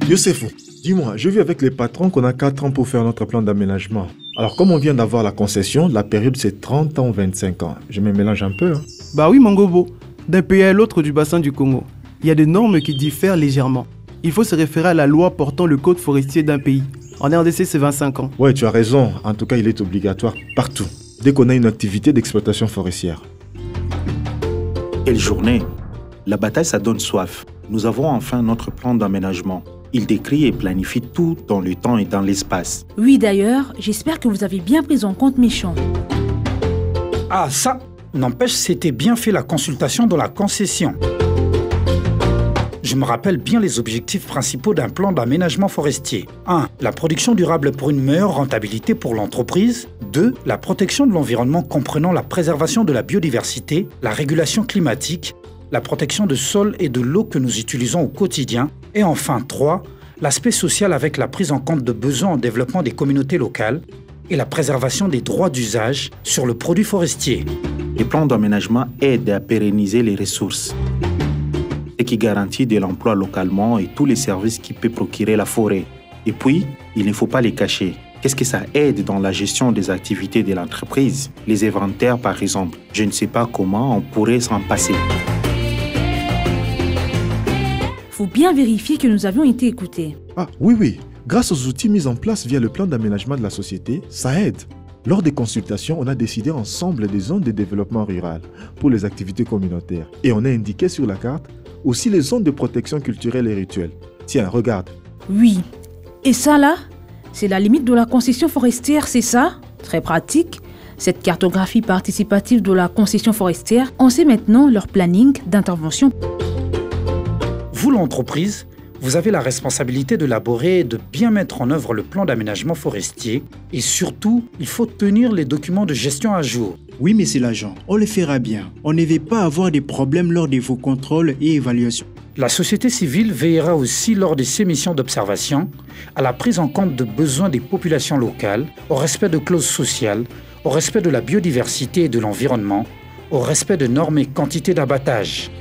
Youssefou, dis-moi, j'ai vu avec les patrons qu'on a 4 ans pour faire notre plan d'aménagement. Alors comme on vient d'avoir la concession, la période c'est 30 ans, 25 ans. Je me mélange un peu. Bah oui, Mangobo. D'un pays à l'autre du bassin du Congo, il y a des normes qui diffèrent légèrement. Il faut se référer à la loi portant le code forestier d'un pays. En RDC, c'est 25 ans. Ouais, tu as raison. En tout cas, il est obligatoire partout, dès qu'on a une activité d'exploitation forestière. Quelle journée! La bataille, ça donne soif. Nous avons enfin notre plan d'aménagement. Il décrit et planifie tout dans le temps et dans l'espace. Oui, d'ailleurs, j'espère que vous avez bien pris en compte mes champs. Ah, ça, n'empêche, c'était bien fait la consultation de la concession. Je me rappelle bien les objectifs principaux d'un plan d'aménagement forestier. 1. La production durable pour une meilleure rentabilité pour l'entreprise. 2. La protection de l'environnement comprenant la préservation de la biodiversité, la régulation climatique, la protection de sol et de l'eau que nous utilisons au quotidien. Et enfin 3. L'aspect social avec la prise en compte de besoins en développement des communautés locales et la préservation des droits d'usage sur le produit forestier. Les plans d'aménagement aident à pérenniser les ressources et qui garantit de l'emploi localement et tous les services qui peuvent procurer la forêt. Et puis, il ne faut pas les cacher. Qu'est-ce que ça aide dans la gestion des activités de l'entreprise? Les inventaires, par exemple. Je ne sais pas comment on pourrait s'en passer. Faut bien vérifier que nous avions été écoutés. Ah oui. Grâce aux outils mis en place via le plan d'aménagement de la société, ça aide. Lors des consultations, on a décidé ensemble des zones de développement rural pour les activités communautaires. Et on a indiqué sur la carte aussi les zones de protection culturelle et rituelle. Tiens, regarde. Oui. Et ça là, c'est la limite de la concession forestière, c'est ça? Très pratique. Cette cartographie participative de la concession forestière, on sait maintenant leur planning d'intervention. Vous, l'entreprise, vous avez la responsabilité d'élaborer et de bien mettre en œuvre le plan d'aménagement forestier. Et surtout, il faut tenir les documents de gestion à jour. Oui, monsieur l'agent, on le fera bien. On ne veut pas avoir des problèmes lors de vos contrôles et évaluations. La société civile veillera aussi lors de ses missions d'observation à la prise en compte de besoins des populations locales, au respect de clauses sociales, au respect de la biodiversité et de l'environnement, au respect de normes et quantités d'abattage.